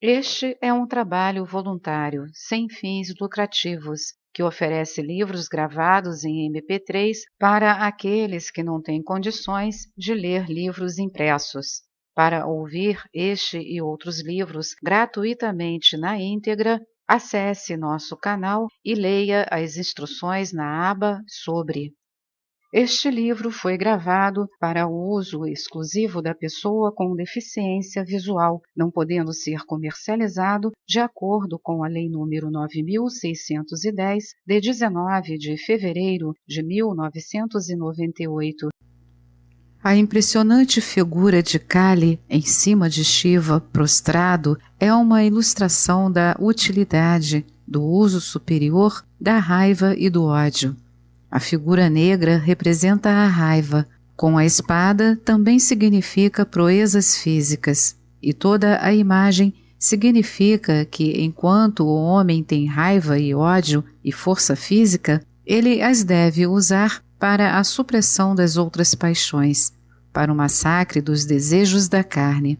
Este é um trabalho voluntário, sem fins lucrativos, que oferece livros gravados em MP3 para aqueles que não têm condições de ler livros impressos. Para ouvir este e outros livros gratuitamente na íntegra, acesse nosso canal e leia as instruções na aba Sobre. Este livro foi gravado para o uso exclusivo da pessoa com deficiência visual, não podendo ser comercializado de acordo com a Lei nº 9.610, de 19 de fevereiro de 1998. A impressionante figura de Kali em cima de Shiva prostrado é uma ilustração da utilidade, do uso superior da raiva e do ódio. A figura negra representa a raiva, com a espada também significa proezas físicas, e toda a imagem significa que enquanto o homem tem raiva e ódio e força física, ele as deve usar para a supressão das outras paixões, para o massacre dos desejos da carne.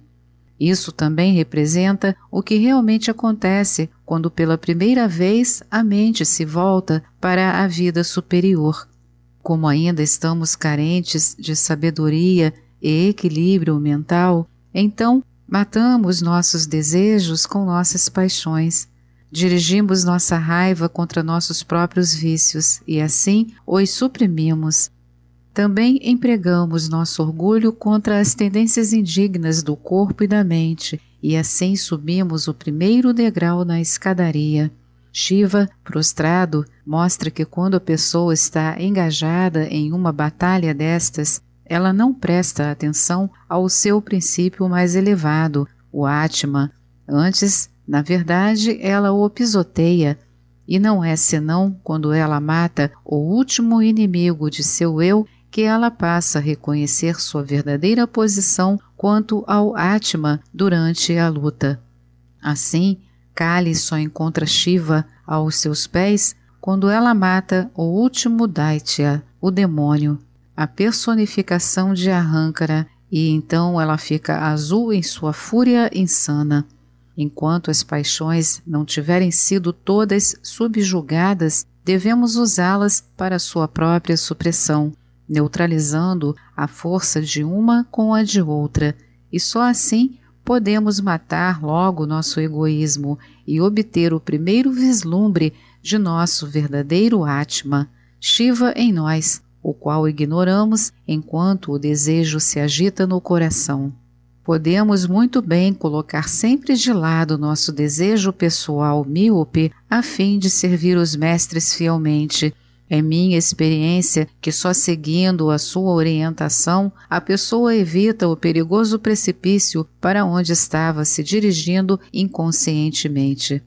Isso também representa o que realmente acontece quando pela primeira vez a mente se volta para a vida superior. Como ainda estamos carentes de sabedoria e equilíbrio mental, então matamos nossos desejos com nossas paixões. Dirigimos nossa raiva contra nossos próprios vícios e assim os suprimimos. Também empregamos nosso orgulho contra as tendências indignas do corpo e da mente, e assim subimos o primeiro degrau na escadaria. Shiva, prostrado, mostra que quando a pessoa está engajada em uma batalha destas, ela não presta atenção ao seu princípio mais elevado, o Atma. Antes, na verdade, ela o pisoteia, e não é senão quando ela mata o último inimigo de seu eu que ela passa a reconhecer sua verdadeira posição quanto ao Atma durante a luta. Assim, Kali só encontra Shiva aos seus pés quando ela mata o último Daitya, o demônio, a personificação de Ahankara, e então ela fica azul em sua fúria insana. Enquanto as paixões não tiverem sido todas subjugadas, devemos usá-las para sua própria supressão, neutralizando a força de uma com a de outra, e só assim podemos matar logo nosso egoísmo e obter o primeiro vislumbre de nosso verdadeiro Atma, Shiva em nós, o qual ignoramos enquanto o desejo se agita no coração. Podemos muito bem colocar sempre de lado nosso desejo pessoal míope a fim de servir os mestres fielmente. É minha experiência que só seguindo a sua orientação a pessoa evita o perigoso precipício para onde estava se dirigindo inconscientemente.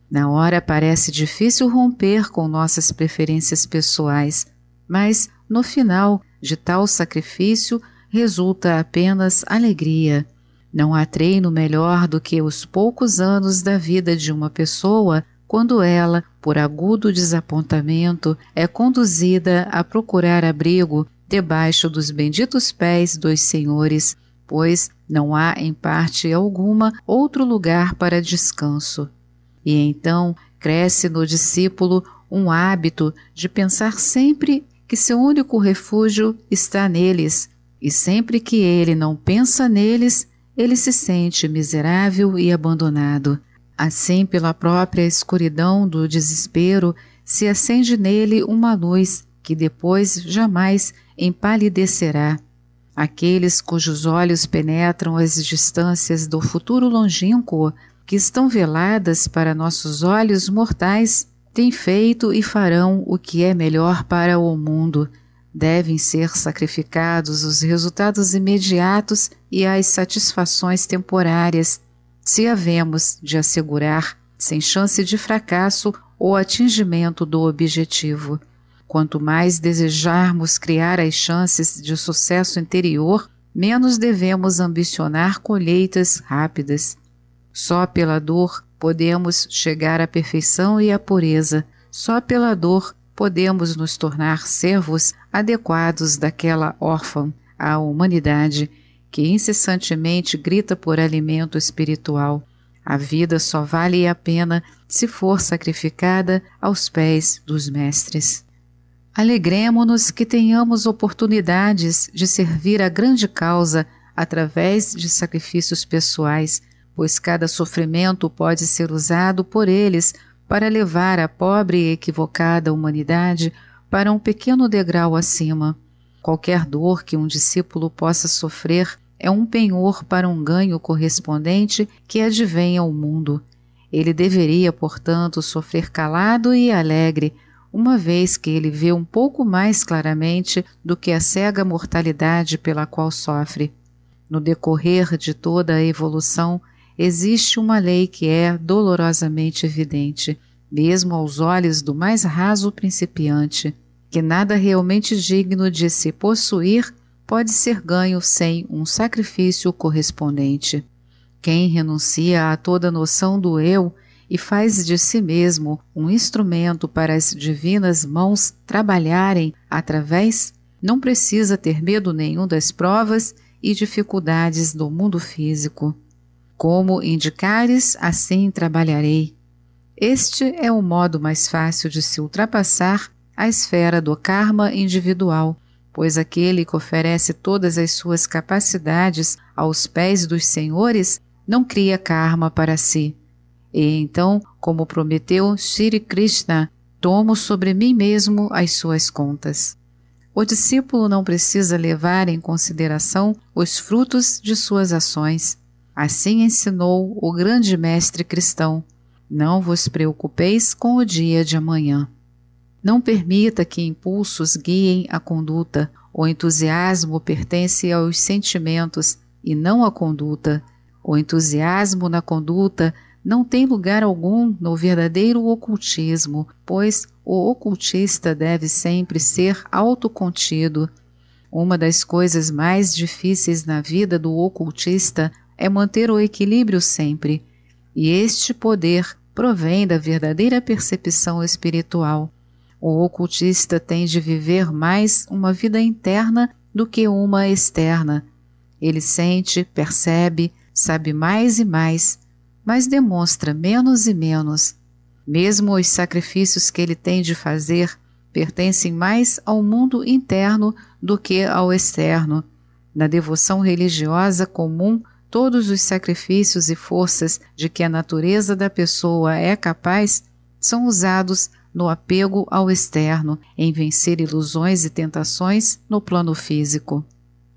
Na hora parece difícil romper com nossas preferências pessoais, mas no final de tal sacrifício resulta apenas alegria. Não há treino melhor do que os poucos anos da vida de uma pessoa quando ela, por agudo desapontamento, é conduzida a procurar abrigo debaixo dos benditos pés dos senhores, pois não há em parte alguma outro lugar para descanso. E então cresce no discípulo um hábito de pensar sempre que seu único refúgio está neles, e sempre que ele não pensa neles, ele se sente miserável e abandonado. Assim, pela própria escuridão do desespero, se acende nele uma luz que depois jamais empalidecerá. Aqueles cujos olhos penetram as distâncias do futuro longínquo, que estão veladas para nossos olhos mortais, têm feito e farão o que é melhor para o mundo. Devem ser sacrificados os resultados imediatos e as satisfações temporárias, se havemos de assegurar, sem chance de fracasso, o atingimento do objetivo. Quanto mais desejarmos criar as chances de sucesso interior, menos devemos ambicionar colheitas rápidas. Só pela dor podemos chegar à perfeição e à pureza. Só pela dor podemos nos tornar servos adequados daquela órfã, a humanidade, que incessantemente grita por alimento espiritual. A vida só vale a pena se for sacrificada aos pés dos mestres. Alegremo-nos que tenhamos oportunidades de servir a grande causa através de sacrifícios pessoais, pois cada sofrimento pode ser usado por eles para levar a pobre e equivocada humanidade para um pequeno degrau acima. Qualquer dor que um discípulo possa sofrer é um penhor para um ganho correspondente que advém ao mundo. Ele deveria, portanto, sofrer calado e alegre, uma vez que ele vê um pouco mais claramente do que a cega mortalidade pela qual sofre. No decorrer de toda a evolução, existe uma lei que é dolorosamente evidente, mesmo aos olhos do mais raso principiante, que nada realmente digno de se possuir pode ser ganho sem um sacrifício correspondente. Quem renuncia a toda noção do eu e faz de si mesmo um instrumento para as divinas mãos trabalharem através, não precisa ter medo nenhum das provas e dificuldades do mundo físico. Como indicares, assim trabalharei. Este é o modo mais fácil de se ultrapassar a esfera do karma individual, pois aquele que oferece todas as suas capacidades aos pés dos senhores não cria karma para si. E então, como prometeu Shri Krishna, tomo sobre mim mesmo as suas contas. O discípulo não precisa levar em consideração os frutos de suas ações. Assim ensinou o grande mestre cristão: não vos preocupeis com o dia de amanhã. Não permita que impulsos guiem a conduta. O entusiasmo pertence aos sentimentos e não à conduta. O entusiasmo na conduta não tem lugar algum no verdadeiro ocultismo, pois o ocultista deve sempre ser autocontido. Uma das coisas mais difíceis na vida do ocultista é manter o equilíbrio sempre, e este poder provém da verdadeira percepção espiritual. O ocultista tem de viver mais uma vida interna do que uma externa. Ele sente, percebe, sabe mais e mais, mas demonstra menos e menos. Mesmo os sacrifícios que ele tem de fazer pertencem mais ao mundo interno do que ao externo. Na devoção religiosa comum, todos os sacrifícios e forças de que a natureza da pessoa é capaz são usados no apego ao externo, em vencer ilusões e tentações no plano físico.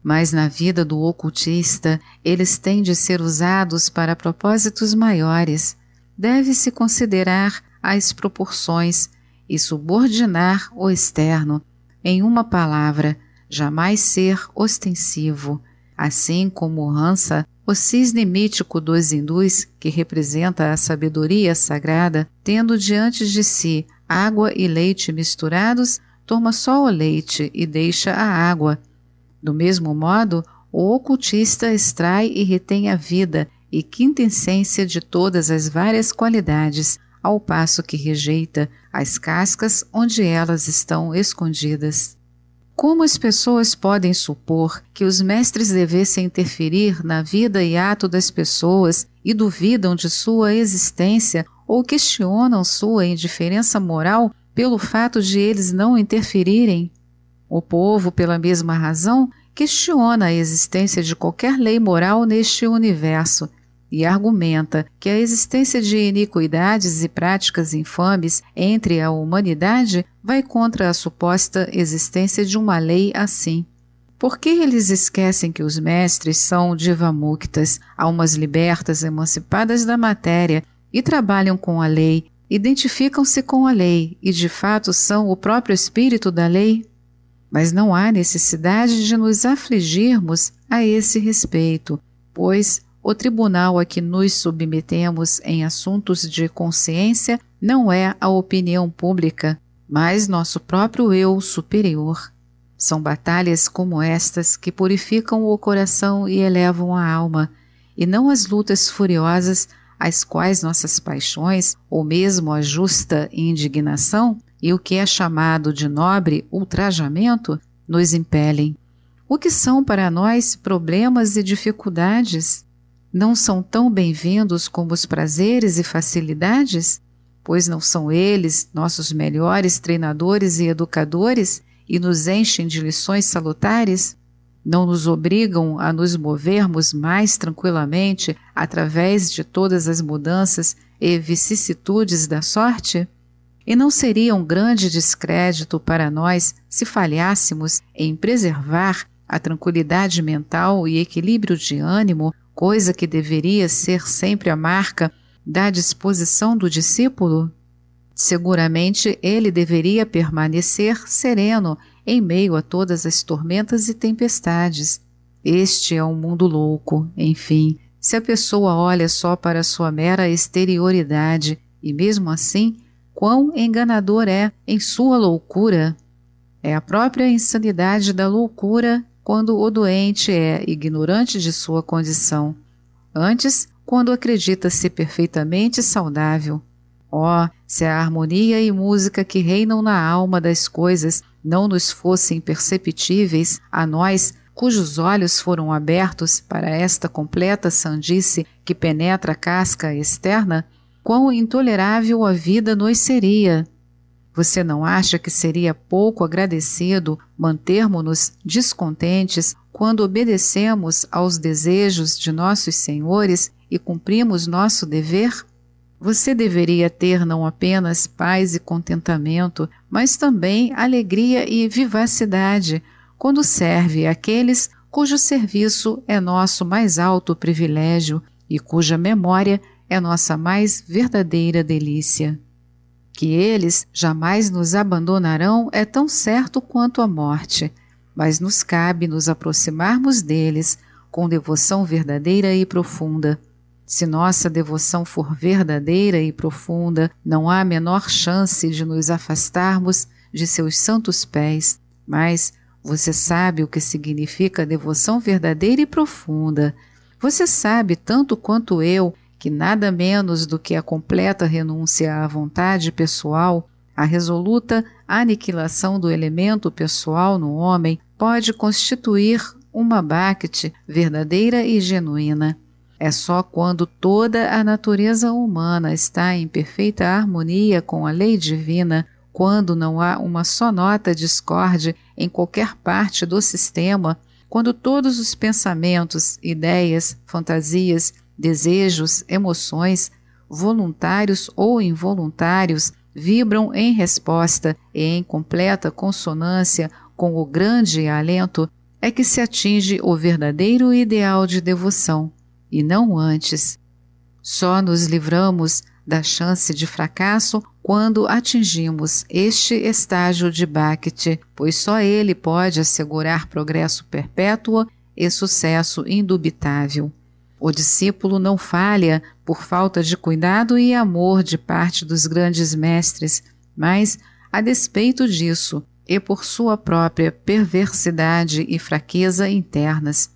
Mas na vida do ocultista, eles têm de ser usados para propósitos maiores. Deve-se considerar as proporções e subordinar o externo. Em uma palavra, jamais ser ostensivo. Assim como o Hansa, o cisne mítico dos hindus, que representa a sabedoria sagrada, tendo diante de si água e leite misturados, toma só o leite e deixa a água. Do mesmo modo, o ocultista extrai e retém a vida e quintessência de todas as várias qualidades, ao passo que rejeita as cascas onde elas estão escondidas. Como as pessoas podem supor que os mestres devessem interferir na vida e ato das pessoas e duvidam de sua existência ou questionam sua indiferença moral pelo fato de eles não interferirem? O povo, pela mesma razão, questiona a existência de qualquer lei moral neste universo e argumenta que a existência de iniquidades e práticas infames entre a humanidade vai contra a suposta existência de uma lei assim. Por que eles esquecem que os mestres são divamuktas, almas libertas emancipadas da matéria, e trabalham com a lei, identificam-se com a lei e de fato são o próprio espírito da lei? Mas não há necessidade de nos afligirmos a esse respeito, pois o tribunal a que nos submetemos em assuntos de consciência não é a opinião pública, mas nosso próprio eu superior. São batalhas como estas que purificam o coração e elevam a alma, e não as lutas furiosas às quais nossas paixões, ou mesmo a justa indignação, e o que é chamado de nobre ultrajamento, nos impelem. O que são para nós problemas e dificuldades? não são tão bem-vindos como os prazeres e facilidades? Pois não são eles nossos melhores treinadores e educadores e nos enchem de lições salutares? Não nos obrigam a nos movermos mais tranquilamente através de todas as mudanças e vicissitudes da sorte? E não seria um grande descrédito para nós se falhássemos em preservar a tranquilidade mental e equilíbrio de ânimo, coisa que deveria ser sempre a marca da disposição do discípulo? Seguramente ele deveria permanecer sereno em meio a todas as tormentas e tempestades. Este é um mundo louco, enfim, se a pessoa olha só para sua mera exterioridade, e mesmo assim, quão enganador é em sua loucura. É a própria insanidade da loucura quando o doente é ignorante de sua condição. Antes, quando acredita-se perfeitamente saudável. Oh, se a harmonia e música que reinam na alma das coisas não nos fossem perceptíveis a nós, cujos olhos foram abertos para esta completa sandice que penetra a casca externa, quão intolerável a vida nos seria! Você não acha que seria pouco agradecido mantermos-nos descontentes quando obedecemos aos desejos de nossos senhores e cumprimos nosso dever? Você deveria ter não apenas paz e contentamento, mas também alegria e vivacidade quando serve àqueles cujo serviço é nosso mais alto privilégio e cuja memória é nossa mais verdadeira delícia. Que eles jamais nos abandonarão é tão certo quanto a morte, mas nos cabe nos aproximarmos deles com devoção verdadeira e profunda. Se nossa devoção for verdadeira e profunda, não há a menor chance de nos afastarmos de seus santos pés. Mas você sabe o que significa devoção verdadeira e profunda. Você sabe tanto quanto eu que nada menos do que a completa renúncia à vontade pessoal, a resoluta aniquilação do elemento pessoal no homem, pode constituir uma bhakti verdadeira e genuína. É só quando toda a natureza humana está em perfeita harmonia com a lei divina, quando não há uma só nota discorde em qualquer parte do sistema, quando todos os pensamentos, ideias, fantasias, desejos, emoções, voluntários ou involuntários, vibram em resposta e em completa consonância com o grande alento, é que se atinge o verdadeiro ideal de devoção, e não antes. Só nos livramos da chance de fracasso quando atingimos este estágio de Bhakti, pois só ele pode assegurar progresso perpétuo e sucesso indubitável. O discípulo não falha por falta de cuidado e amor de parte dos grandes mestres, mas, a despeito disso, e por sua própria perversidade e fraqueza internas.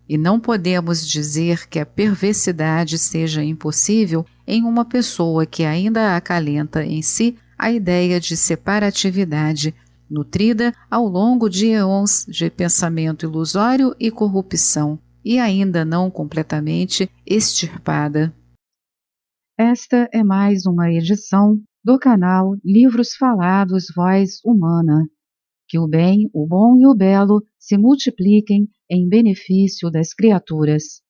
E não podemos dizer que a perversidade seja impossível em uma pessoa que ainda acalenta em si a ideia de separatividade, nutrida ao longo de eons de pensamento ilusório e corrupção, e ainda não completamente extirpada. Esta é mais uma edição do canal Livros Falados Voz Humana. Que o bem, o bom e o belo se multipliquem em benefício das criaturas.